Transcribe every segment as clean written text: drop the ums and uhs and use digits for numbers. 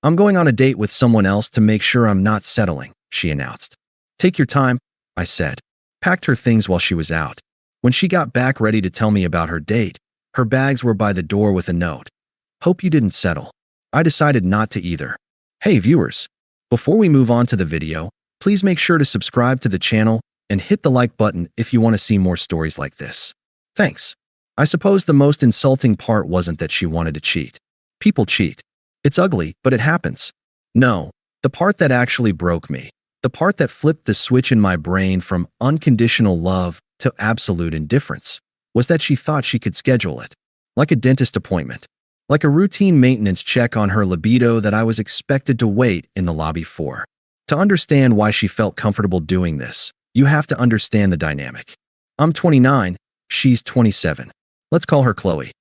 I'm going on a date with someone else to make sure I'm not settling, she announced. Take your time, I said. Packed her things while she was out. When she got back ready to tell me about her date, her bags were by the door with a note. Hope you didn't settle. I decided not to either. Hey viewers, before we move on to the video, please make sure to subscribe to the channel and hit the like button if you want to see more stories like this. Thanks. I suppose the most insulting part wasn't that she wanted to cheat. People cheat. It's ugly, but it happens. No, the part that actually broke me, the part that flipped the switch in my brain from unconditional love to absolute indifference, was that she thought she could schedule it. Like a dentist appointment. Like a routine maintenance check on her libido that I was expected to wait in the lobby for. To understand why she felt comfortable doing this, you have to understand the dynamic. I'm 29, she's 27. Let's call her Chloe.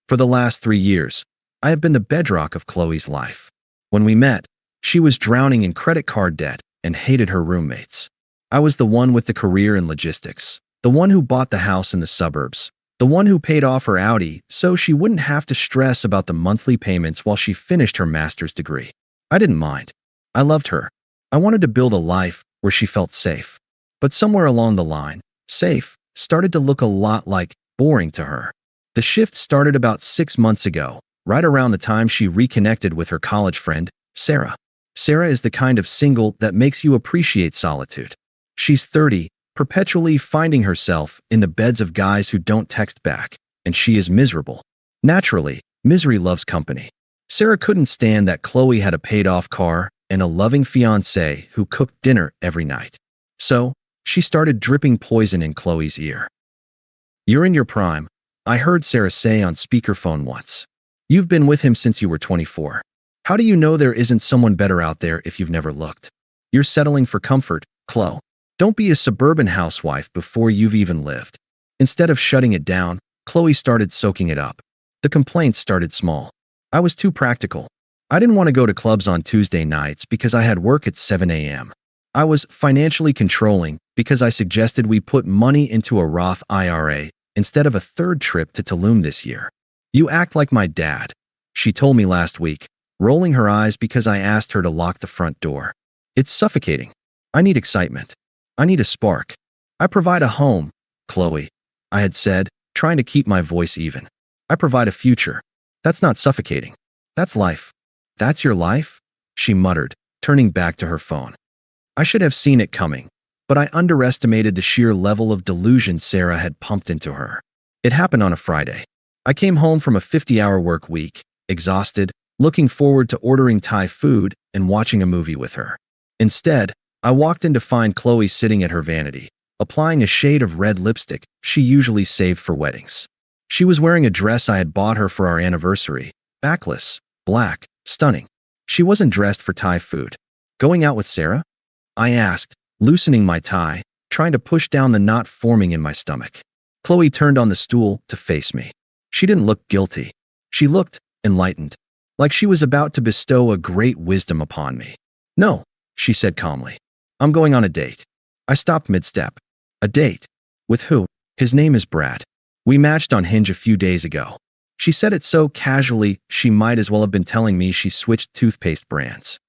For the last 3 years, I have been the bedrock of Chloe's life. When we met, she was drowning in credit card debt and hated her roommates. I was the one with the career in logistics, the one who bought the house in the suburbs, the one who paid off her Audi so she wouldn't have to stress about the monthly payments while she finished her master's degree. I didn't mind. I loved her. I wanted to build a life where she felt safe. But somewhere along the line, safe started to look a lot like boring to her. The shift started about 6 months ago, right around the time she reconnected with her college friend, Sarah. Sarah is the kind of single that makes you appreciate solitude. She's 30, perpetually finding herself in the beds of guys who don't text back, and she is miserable. Naturally, misery loves company. Sarah couldn't stand that Chloe had a paid-off car and a loving fiancé who cooked dinner every night. So, she started dripping poison in Chloe's ear. "You're in your prime," I heard Sarah say on speakerphone once. "You've been with him since you were 24. How do you know there isn't someone better out there if you've never looked? You're settling for comfort, Chloe. Don't be a suburban housewife before you've even lived." Instead of shutting it down, Chloe started soaking it up. The complaints started small. I was too practical. I didn't want to go to clubs on Tuesday nights because I had work at 7 a.m. I was financially controlling because I suggested we put money into a Roth IRA instead of a third trip to Tulum this year. "You act like my dad," she told me last week, rolling her eyes because I asked her to lock the front door. "It's suffocating. I need excitement. I need a spark. I provide a home, Chloe," I had said, trying to keep my voice even. "I provide a future. That's not suffocating. That's life." "That's your life?" she muttered, turning back to her phone. I should have seen it coming, but I underestimated the sheer level of delusion Sarah had pumped into her. It happened on a Friday. I came home from a 50-hour work week, exhausted, looking forward to ordering Thai food and watching a movie with her. Instead, I walked in to find Chloe sitting at her vanity, applying a shade of red lipstick she usually saved for weddings. She was wearing a dress I had bought her for our anniversary, backless, black, stunning. She wasn't dressed for Thai food. "Going out with Sarah?" I asked, loosening my tie, trying to push down the knot forming in my stomach. Chloe turned on the stool to face me. She didn't look guilty. She looked enlightened, like she was about to bestow a great wisdom upon me. "No," she said calmly. "I'm going on a date." I stopped mid-step. "A date? With who?" "His name is Brad. We matched on Hinge a few days ago." She said it so casually she might as well have been telling me she switched toothpaste brands.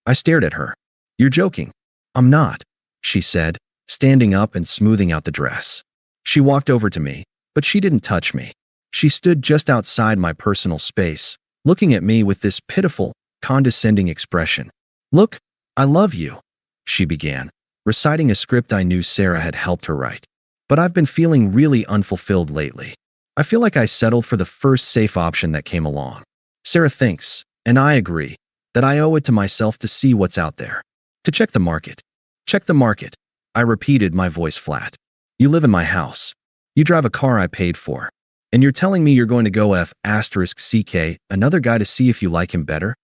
I stared at her. "You're joking." "I'm not," she said, standing up and smoothing out the dress. She walked over to me, but she didn't touch me. She stood just outside my personal space, looking at me with this pitiful, condescending expression. "Look, I love you," she began, reciting a script I knew Sarah had helped her write. "But I've been feeling really unfulfilled lately. I feel like I settled for the first safe option that came along. Sarah thinks, and I agree, that I owe it to myself to see what's out there. To check the market. Check the market," I repeated, my voice flat. "You live in my house. You drive a car I paid for. And you're telling me you're going to go F***CK another guy to see if you like him better?"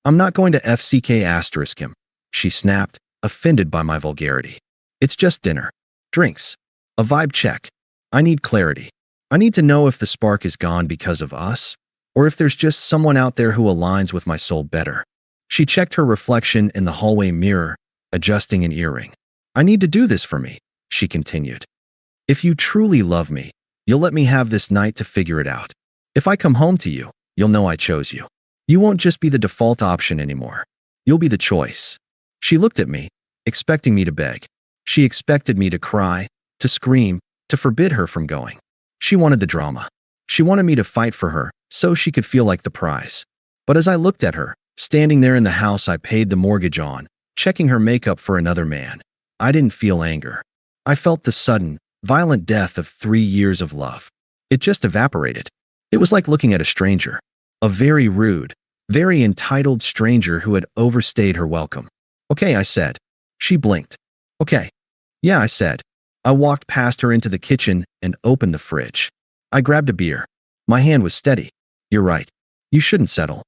"I'm not going to FCK** him," she snapped, offended by my vulgarity. "It's just dinner. Drinks. A vibe check. I need clarity. I need to know if the spark is gone because of us, or if there's just someone out there who aligns with my soul better." She checked her reflection in the hallway mirror, adjusting an earring. "I need to do this for me," she continued. "If you truly love me, you'll let me have this night to figure it out. If I come home to you, you'll know I chose you. You won't just be the default option anymore. You'll be the choice. She looked at me, expecting me to beg. She expected me to cry, to scream, to forbid her from going. She wanted the drama. She wanted me to fight for her, so she could feel like the prize. But as I looked at her, standing there in the house I paid the mortgage on, checking her makeup for another man, I didn't feel anger. I felt the sudden, violent death of 3 years of love. It just evaporated. It was like looking at a stranger. A very rude, very entitled stranger who had overstayed her welcome. Okay, I said. She blinked. Okay. Yeah, I said. I walked past her into the kitchen and opened the fridge. I grabbed a beer. My hand was steady. You're right. You shouldn't settle.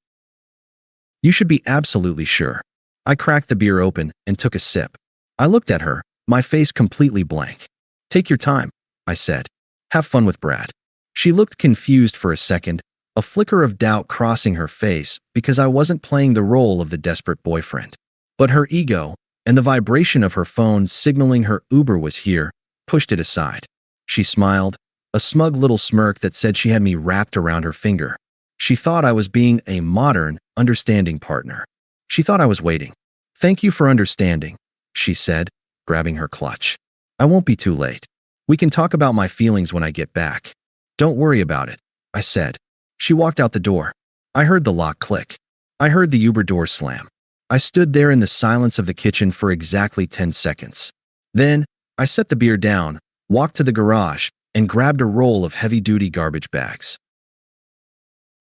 You should be absolutely sure. I cracked the beer open and took a sip. I looked at her, my face completely blank. Take your time, I said. Have fun with Brad. She looked confused for a second, a flicker of doubt crossing her face because I wasn't playing the role of the desperate boyfriend. But her ego, and the vibration of her phone signaling her Uber was here, pushed it aside. She smiled, a smug little smirk that said she had me wrapped around her finger. She thought I was being a modern, understanding partner. She thought I was waiting. Thank you for understanding, she said, grabbing her clutch. I won't be too late. We can talk about my feelings when I get back. Don't worry about it, I said. She walked out the door. I heard the lock click. I heard the Uber door slam. I stood there in the silence of the kitchen for exactly 10 seconds. Then, I set the beer down, walked to the garage, and grabbed a roll of heavy-duty garbage bags.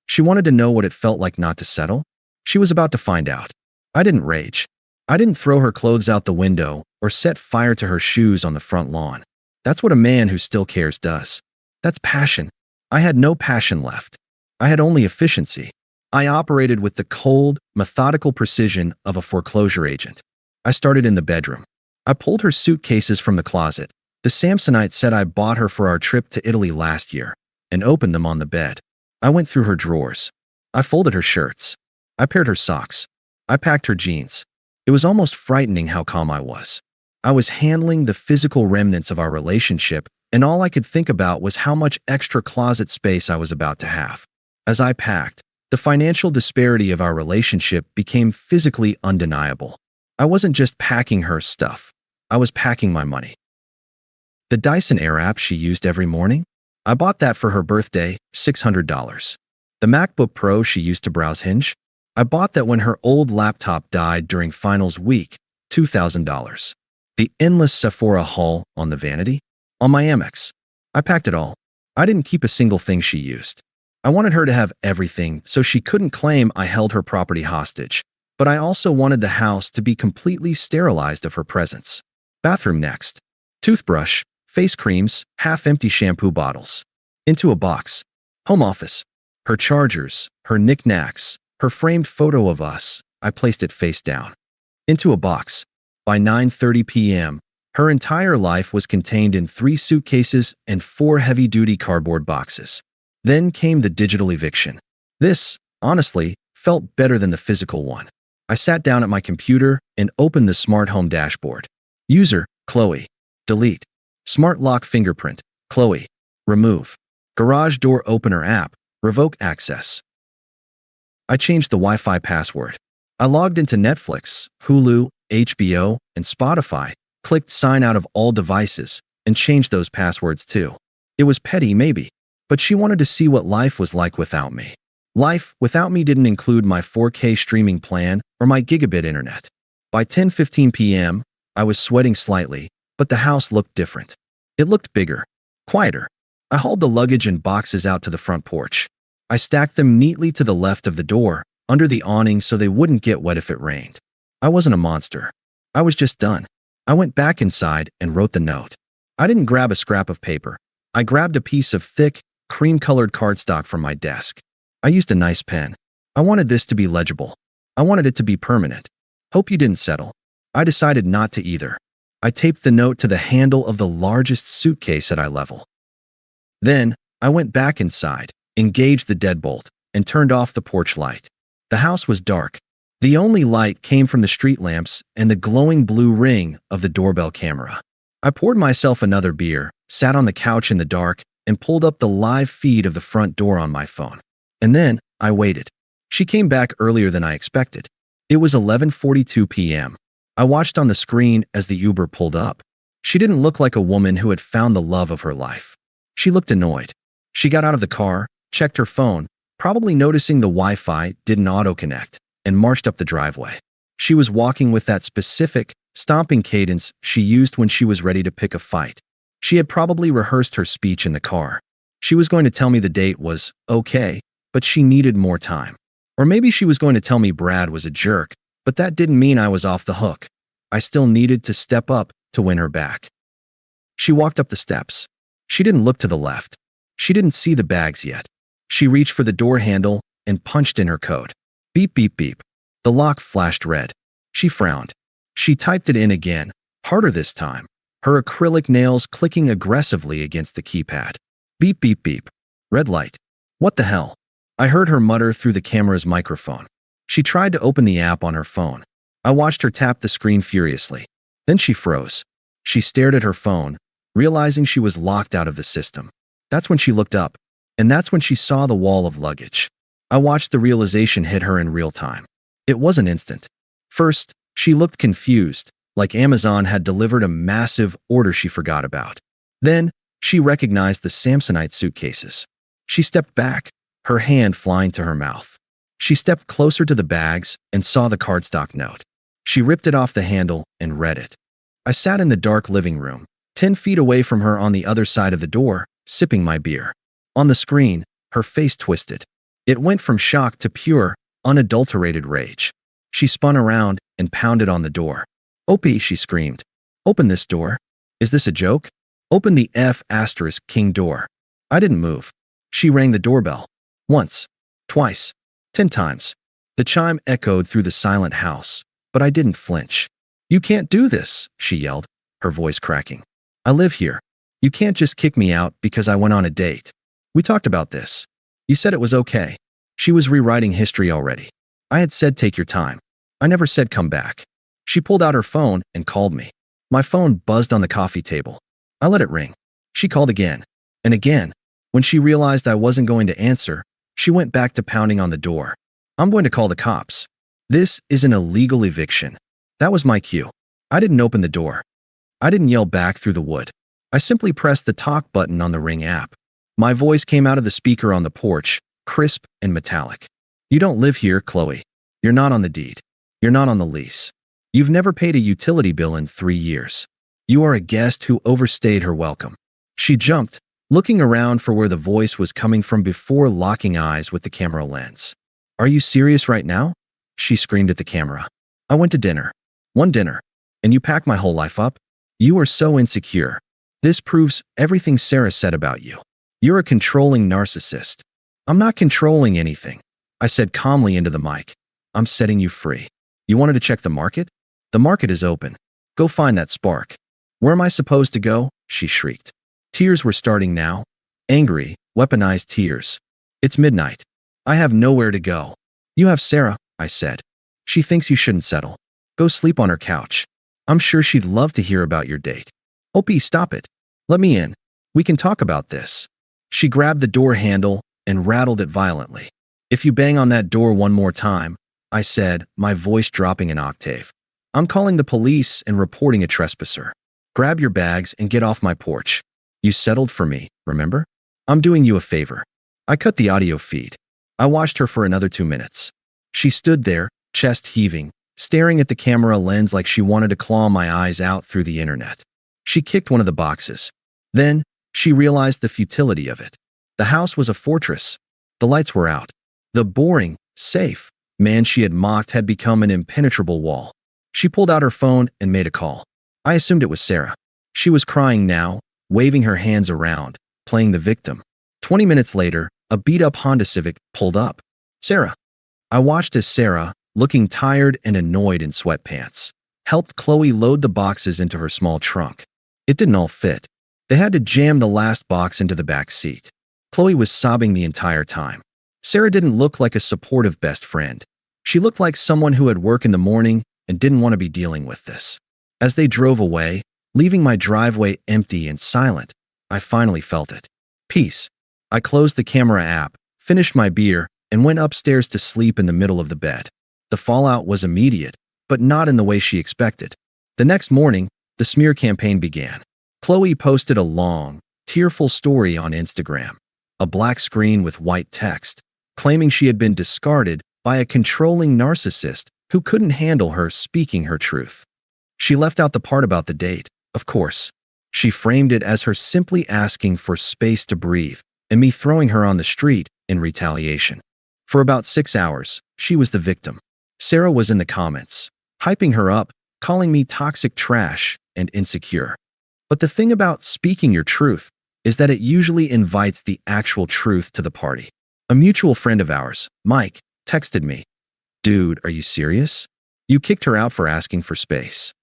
She wanted to know what it felt like not to settle. She was about to find out. I didn't rage. I didn't throw her clothes out the window or set fire to her shoes on the front lawn. That's what a man who still cares does. That's passion. I had no passion left. I had only efficiency. I operated with the cold, methodical precision of a foreclosure agent. I started in the bedroom. I pulled her suitcases from the closet, the Samsonite set I bought her for our trip to Italy last year, and opened them on the bed. I went through her drawers. I folded her shirts. I paired her socks. I packed her jeans. It was almost frightening how calm I was. I was handling the physical remnants of our relationship, and all I could think about was how much extra closet space I was about to have. As I packed, the financial disparity of our relationship became physically undeniable. I wasn't just packing her stuff. I was packing my money. The Dyson Airwrap she used every morning? I bought that for her birthday, $600. The MacBook Pro she used to browse Hinge? I bought that when her old laptop died during finals week, $2,000. The endless Sephora haul on the vanity? On my Amex. I packed it all. I didn't keep a single thing she used. I wanted her to have everything so she couldn't claim I held her property hostage, but I also wanted the house to be completely sterilized of her presence. Bathroom next. Toothbrush, face creams, half-empty shampoo bottles. Into a box. Home office. Her chargers, her knickknacks, her framed photo of us. I placed it face down. Into a box. By 9:30 p.m., her entire life was contained in 3 suitcases and 4 heavy-duty cardboard boxes. Then came the digital eviction. This, honestly, felt better than the physical one. I sat down at my computer and opened the smart home dashboard. User, Chloe. Delete. Smart lock fingerprint, Chloe. Remove. Garage door opener app, revoke access. I changed the Wi-Fi password. I logged into Netflix, Hulu, HBO, and Spotify, clicked sign out of all devices, and changed those passwords too. It was petty, maybe, but she wanted to see what life was like without me. Life without me didn't include my 4K streaming plan or my gigabit internet. By 10:15 p.m., I was sweating slightly, but the house looked different. It looked bigger, quieter. I hauled the luggage and boxes out to the front porch. I stacked them neatly to the left of the door, under the awning so they wouldn't get wet if it rained. I wasn't a monster. I was just done. I went back inside and wrote the note. I didn't grab a scrap of paper. I grabbed a piece of thick, cream-colored cardstock from my desk. I used a nice pen. I wanted this to be legible. I wanted it to be permanent. Hope you didn't settle. I decided not to either. I taped the note to the handle of the largest suitcase at eye level. Then, I went back inside, engaged the deadbolt, and turned off the porch light. The house was dark. The only light came from the street lamps and the glowing blue ring of the doorbell camera. I poured myself another beer, sat on the couch in the dark, and pulled up the live feed of the front door on my phone. And then, I waited. She came back earlier than I expected. It was 11:42 p.m. I watched on the screen as the Uber pulled up. She didn't look like a woman who had found the love of her life. She looked annoyed. She got out of the car, checked her phone, probably noticing the Wi-Fi didn't auto-connect, and marched up the driveway. She was walking with that specific, stomping cadence she used when she was ready to pick a fight. She had probably rehearsed her speech in the car. She was going to tell me the date was okay, but she needed more time. Or maybe she was going to tell me Brad was a jerk, but that didn't mean I was off the hook. I still needed to step up to win her back. She walked up the steps. She didn't look to the left. She didn't see the bags yet. She reached for the door handle and punched in her code. Beep, beep, beep. The lock flashed red. She frowned. She typed it in again, harder this time, her acrylic nails clicking aggressively against the keypad. Beep, beep, beep. Red light. What the hell? I heard her mutter through the camera's microphone. She tried to open the app on her phone. I watched her tap the screen furiously. Then she froze. She stared at her phone, realizing she was locked out of the system. That's when she looked up, and that's when she saw the wall of luggage. I watched the realization hit her in real time. It wasn't instant. First, she looked confused, like Amazon had delivered a massive order she forgot about. Then, she recognized the Samsonite suitcases. She stepped back, her hand flying to her mouth. She stepped closer to the bags and saw the cardstock note. She ripped it off the handle and read it. I sat in the dark living room, 10 feet away from her on the other side of the door, sipping my beer. On the screen, her face twisted. It went from shock to pure, unadulterated rage. She spun around and pounded on the door. Opie, she screamed. Open this door. Is this a joke? Open the F***king door. I didn't move. She rang the doorbell. Once. Twice. 10 times. The chime echoed through the silent house, but I didn't flinch. You can't do this, she yelled, her voice cracking. I live here. You can't just kick me out because I went on a date. We talked about this. You said it was okay. She was rewriting history already. I had said take your time. I never said come back. She pulled out her phone and called me. My phone buzzed on the coffee table. I let it ring. She called again. And again. When she realized I wasn't going to answer, she went back to pounding on the door. I'm going to call the cops. This is an illegal eviction. That was my cue. I didn't open the door. I didn't yell back through the wood. I simply pressed the talk button on the Ring app. My voice came out of the speaker on the porch, crisp and metallic. You don't live here, Chloe. You're not on the deed. You're not on the lease. You've never paid a utility bill in 3 years. You are a guest who overstayed her welcome. She jumped, looking around for where the voice was coming from before locking eyes with the camera lens. Are you serious right now? She screamed at the camera. I went to dinner. One dinner. And you packed my whole life up? You are so insecure. This proves everything Sarah said about you. You're a controlling narcissist. I'm not controlling anything, I said calmly into the mic. I'm setting you free. You wanted to check the market? The market is open. Go find that spark. Where am I supposed to go? She shrieked. Tears were starting now. Angry, weaponized tears. It's midnight. I have nowhere to go. You have Sarah, I said. She thinks you shouldn't settle. Go sleep on her couch. I'm sure she'd love to hear about your date. Opie, stop it. Let me in. We can talk about this. She grabbed the door handle and rattled it violently. If you bang on that door one more time, I said, my voice dropping an octave, I'm calling the police and reporting a trespasser. Grab your bags and get off my porch. You settled for me, remember? I'm doing you a favor. I cut the audio feed. I watched her for another 2 minutes. She stood there, chest heaving, staring at the camera lens like she wanted to claw my eyes out through the internet. She kicked one of the boxes. Then, she realized the futility of it. The house was a fortress. The lights were out. The boring, safe man she had mocked had become an impenetrable wall. She pulled out her phone and made a call. I assumed it was Sarah. She was crying now, waving her hands around, playing the victim. 20 minutes later, a beat-up Honda Civic pulled up. Sarah. I watched as Sarah, looking tired and annoyed in sweatpants, helped Chloe load the boxes into her small trunk. It didn't all fit. They had to jam the last box into the back seat. Chloe was sobbing the entire time. Sarah didn't look like a supportive best friend. She looked like someone who had work in the morning and didn't want to be dealing with this. As they drove away, leaving my driveway empty and silent, I finally felt it. Peace. I closed the camera app, finished my beer, and went upstairs to sleep in the middle of the bed. The fallout was immediate, but not in the way she expected. The next morning, the smear campaign began. Chloe posted a long, tearful story on Instagram, a black screen with white text, claiming she had been discarded by a controlling narcissist who couldn't handle her speaking her truth. She left out the part about the date, of course. She framed it as her simply asking for space to breathe and me throwing her on the street in retaliation. For about 6 hours, she was the victim. Sarah was in the comments, hyping her up, calling me toxic trash and insecure. But the thing about speaking your truth is that it usually invites the actual truth to the party. A mutual friend of ours, Mike, texted me, "Dude, are you serious? You kicked her out for asking for space."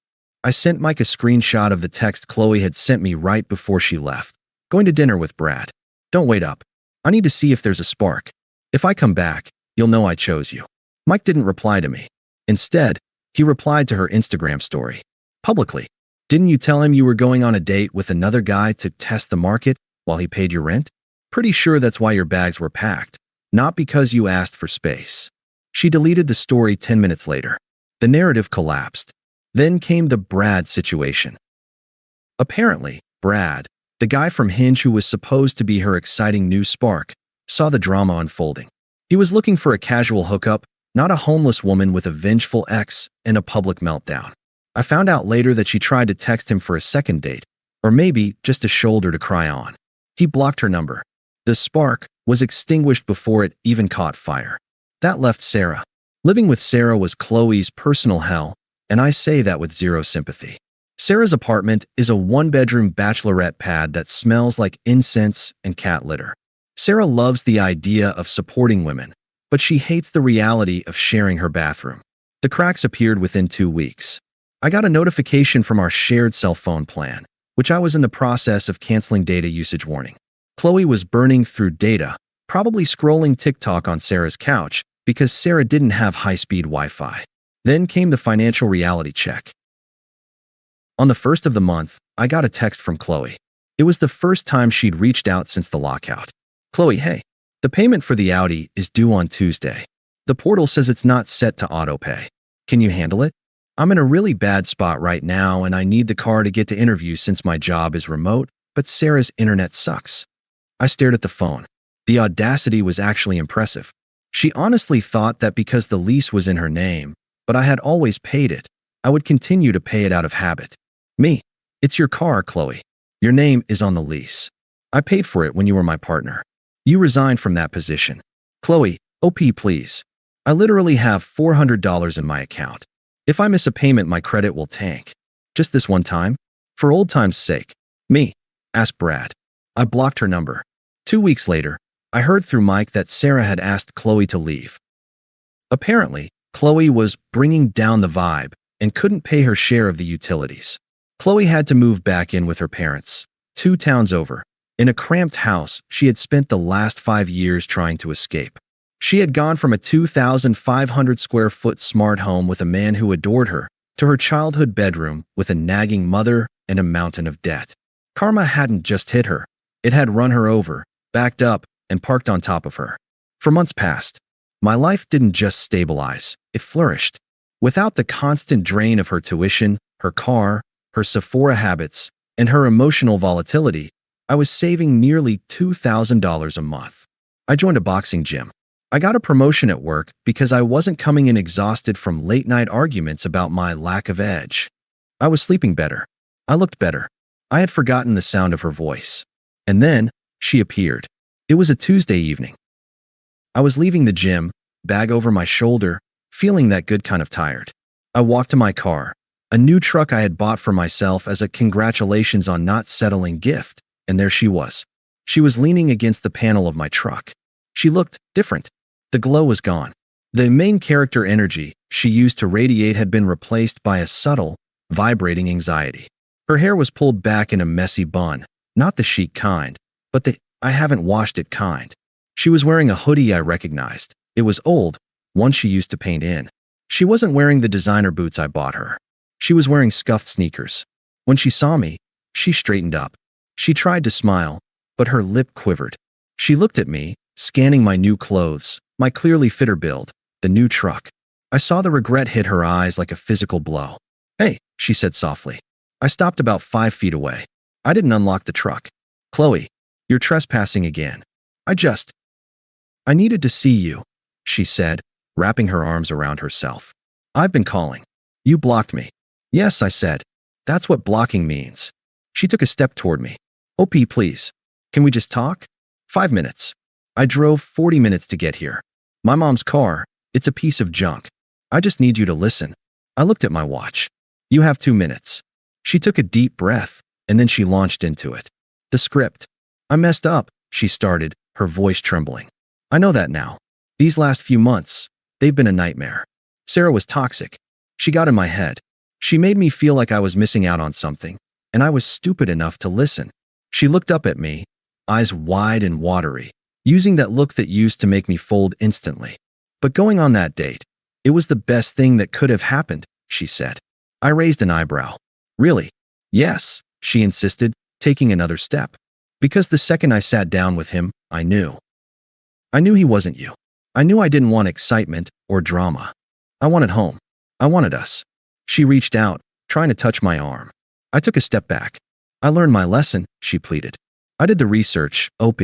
I sent Mike a screenshot of the text Chloe had sent me right before she left. "Going to dinner with Brad. Don't wait up. I need to see if there's a spark. If I come back, you'll know I chose you." Mike didn't reply to me. Instead, he replied to her Instagram story. Publicly, "Didn't you tell him you were going on a date with another guy to test the market while he paid your rent? Pretty sure that's why your bags were packed, not because you asked for space." She deleted the story 10 minutes later. The narrative collapsed. Then came the Brad situation. Apparently, Brad, the guy from Hinge who was supposed to be her exciting new spark, saw the drama unfolding. He was looking for a casual hookup, not a homeless woman with a vengeful ex and a public meltdown. I found out later that she tried to text him for a second date, or maybe just a shoulder to cry on. He blocked her number. The spark was extinguished before it even caught fire. That left Sarah. Living with Sarah was Chloe's personal hell, and I say that with zero sympathy. Sarah's apartment is a one-bedroom bachelorette pad that smells like incense and cat litter. Sarah loves the idea of supporting women, but she hates the reality of sharing her bathroom. The cracks appeared within 2 weeks. I got a notification from our shared cell phone plan, which I was in the process of canceling data usage warning. Chloe was burning through data, probably scrolling TikTok on Sarah's couch because Sarah didn't have high-speed Wi-Fi. Then came the financial reality check. On the first of the month, I got a text from Chloe. It was the first time she'd reached out since the lockout. "Chloe, hey, the payment for the Audi is due on Tuesday. The portal says it's not set to autopay. Can you handle it? I'm in a really bad spot right now and I need the car to get to interviews since my job is remote, but Sarah's internet sucks." I stared at the phone. The audacity was actually impressive. She honestly thought that because the lease was in her name, but I had always paid it, I would continue to pay it out of habit. Me, "It's your car, Chloe. Your name is on the lease. I paid for it when you were my partner. You resigned from that position. Chloe, OP please. I literally have $400 in my account. If I miss a payment, my credit will tank. Just this one time? For old time's sake." Me, "Ask Brad." I blocked her number. 2 weeks later, I heard through Mike that Sarah had asked Chloe to leave. Apparently, Chloe was bringing down the vibe and couldn't pay her share of the utilities. Chloe had to move back in with her parents, 2 towns over, in a cramped house she had spent the last 5 years trying to escape. She had gone from a 2,500 square foot smart home with a man who adored her to her childhood bedroom with a nagging mother and a mountain of debt. Karma hadn't just hit her. It had run her over, backed up, and parked on top of her. For months past, my life didn't just stabilize, it flourished. Without the constant drain of her tuition, her car, her Sephora habits, and her emotional volatility, I was saving nearly $2,000 a month. I joined a boxing gym. I got a promotion at work because I wasn't coming in exhausted from late-night arguments about my lack of edge. I was sleeping better. I looked better. I had forgotten the sound of her voice. And then, she appeared. It was a Tuesday evening. I was leaving the gym, bag over my shoulder, feeling that good kind of tired. I walked to my car, a new truck I had bought for myself as a congratulations on not settling gift, and there she was. She was leaning against the panel of my truck. She looked different. The glow was gone. The main character energy she used to radiate had been replaced by a subtle, vibrating anxiety. Her hair was pulled back in a messy bun, not the chic kind, but the "I haven't washed it" kind. She was wearing a hoodie I recognized. It was old, one she used to paint in. She wasn't wearing the designer boots I bought her. She was wearing scuffed sneakers. When she saw me, she straightened up. She tried to smile, but her lip quivered. She looked at me, scanning my new clothes, my clearly fitter build, the new truck. I saw the regret hit her eyes like a physical blow. Hey, she said softly. I stopped about 5 feet away. I didn't unlock the truck. Chloe, you're trespassing again. I needed to see you, she said, wrapping her arms around herself. I've been calling. You blocked me. Yes, I said. That's what blocking means. She took a step toward me. OP, please. Can we just talk? 5 minutes. I drove 40 minutes to get here. My mom's car, it's a piece of junk. I just need you to listen. I looked at my watch. You have 2 minutes. She took a deep breath, and then she launched into it. The script. I messed up, she started, her voice trembling. I know that now. These last few months, they've been a nightmare. Sarah was toxic. She got in my head. She made me feel like I was missing out on something, and I was stupid enough to listen. She looked up at me, eyes wide and watery, using that look that used to make me fold instantly. But going on that date, it was the best thing that could have happened, she said. I raised an eyebrow. Really? Yes, she insisted, taking another step. Because the second I sat down with him, I knew. I knew he wasn't you. I knew I didn't want excitement or drama. I wanted home. I wanted us. She reached out, trying to touch my arm. I took a step back. I learned my lesson, she pleaded. I did the research, OP.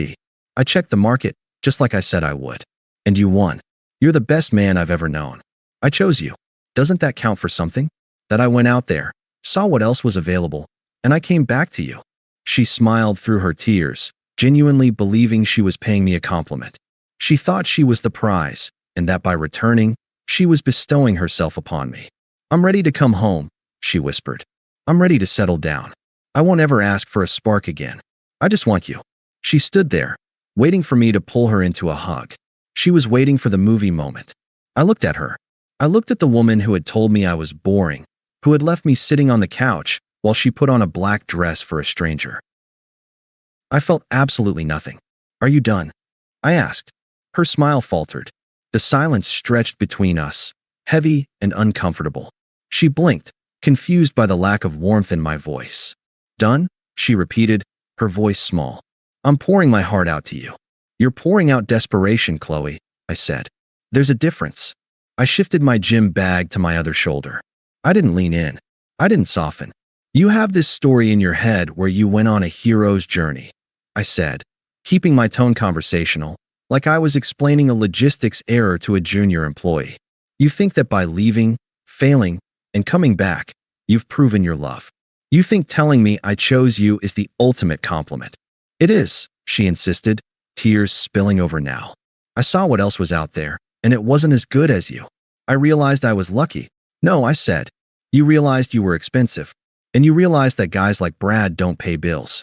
I checked the market, just like I said I would. And you won. You're the best man I've ever known. I chose you. Doesn't that count for something? That I went out there, saw what else was available, and I came back to you. She smiled through her tears, genuinely believing she was paying me a compliment. She thought she was the prize, and that by returning, she was bestowing herself upon me. I'm ready to come home, she whispered. I'm ready to settle down. I won't ever ask for a spark again. I just want you. She stood there, waiting for me to pull her into a hug. She was waiting for the movie moment. I looked at her. I looked at the woman who had told me I was boring, who had left me sitting on the couch while she put on a black dress for a stranger. I felt absolutely nothing. Are you done? I asked. Her smile faltered. The silence stretched between us, heavy and uncomfortable. She blinked, confused by the lack of warmth in my voice. Done? She repeated, her voice small. I'm pouring my heart out to you. You're pouring out desperation, Chloe, I said. There's a difference. I shifted my gym bag to my other shoulder. I didn't lean in. I didn't soften. You have this story in your head where you went on a hero's journey, I said, keeping my tone conversational, like I was explaining a logistics error to a junior employee. You think that by leaving, failing, and coming back, you've proven your love. You think telling me I chose you is the ultimate compliment. It is, she insisted, tears spilling over now. I saw what else was out there, and it wasn't as good as you. I realized I was lucky. No, I said. You realized you were expensive. And you realized that guys like Brad don't pay bills.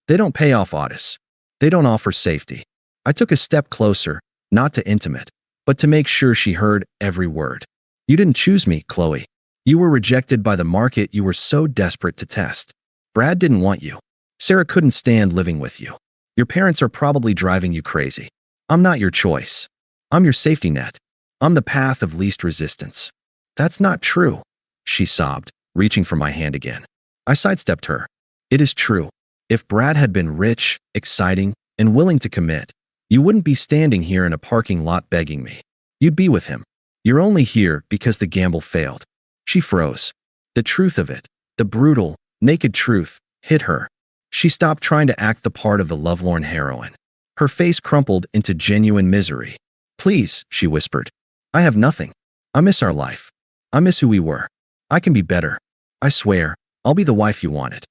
They don't pay off Otis. They don't offer safety. I took a step closer, not to intimate, but to make sure she heard every word. You didn't choose me, Chloe. You were rejected by the market you were so desperate to test. Brad didn't want you. Sarah couldn't stand living with you. Your parents are probably driving you crazy. I'm not your choice. I'm your safety net. I'm the path of least resistance. That's not true, she sobbed, reaching for my hand again. I sidestepped her. It is true. If Brad had been rich, exciting, and willing to commit, you wouldn't be standing here in a parking lot begging me. You'd be with him. You're only here because the gamble failed. She froze. The truth of it, the brutal, naked truth, hit her. She stopped trying to act the part of the lovelorn heroine. Her face crumpled into genuine misery. Please, she whispered. I have nothing. I miss our life. I miss who we were. I can be better. I swear, I'll be the wife you wanted.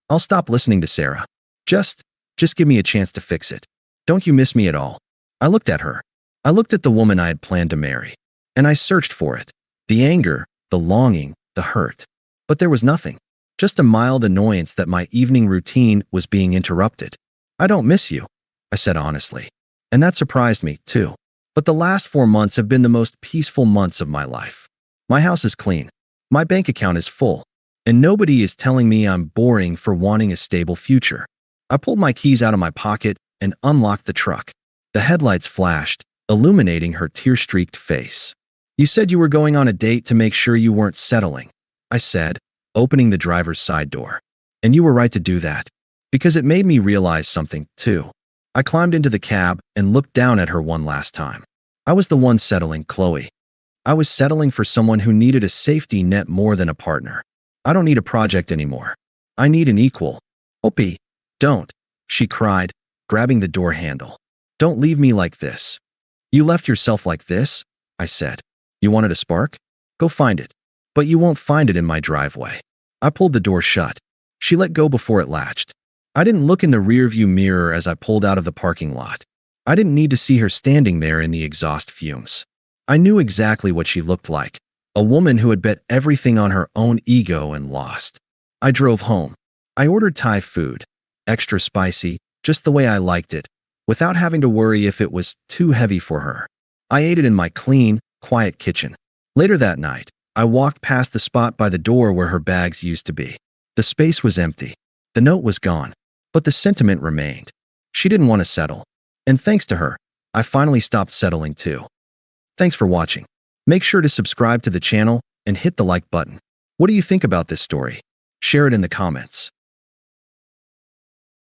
I'll stop listening to Sarah. Just give me a chance to fix it. Don't you miss me at all? I looked at her. I looked at the woman I had planned to marry. And I searched for it. The anger, the longing, the hurt. But there was nothing. Just a mild annoyance that my evening routine was being interrupted. I don't miss you, I said honestly. And that surprised me, too. But the last 4 months have been the most peaceful months of my life. My house is clean. My bank account is full. And nobody is telling me I'm boring for wanting a stable future. I pulled my keys out of my pocket and unlocked the truck. The headlights flashed, illuminating her tear-streaked face. You said you were going on a date to make sure you weren't settling, I said, opening the driver's side door. And you were right to do that. Because it made me realize something, too. I climbed into the cab and looked down at her one last time. I was the one settling, Chloe. I was settling for someone who needed a safety net more than a partner. I don't need a project anymore. I need an equal. Opie, don't, she cried, grabbing the door handle. Don't leave me like this. You left yourself like this? I said. You wanted a spark? Go find it. But you won't find it in my driveway. I pulled the door shut. She let go before it latched. I didn't look in the rearview mirror as I pulled out of the parking lot. I didn't need to see her standing there in the exhaust fumes. I knew exactly what she looked like, a woman who had bet everything on her own ego and lost. I drove home. I ordered Thai food, extra spicy, just the way I liked it, without having to worry if it was too heavy for her. I ate it in my clean, quiet kitchen. Later that night, I walked past the spot by the door where her bags used to be. The space was empty. The note was gone, but the sentiment remained. She didn't want to settle. And thanks to her, I finally stopped settling too. Thanks for watching. Make sure to subscribe to the channel and hit the like button. What do you think about this story? Share it in the comments.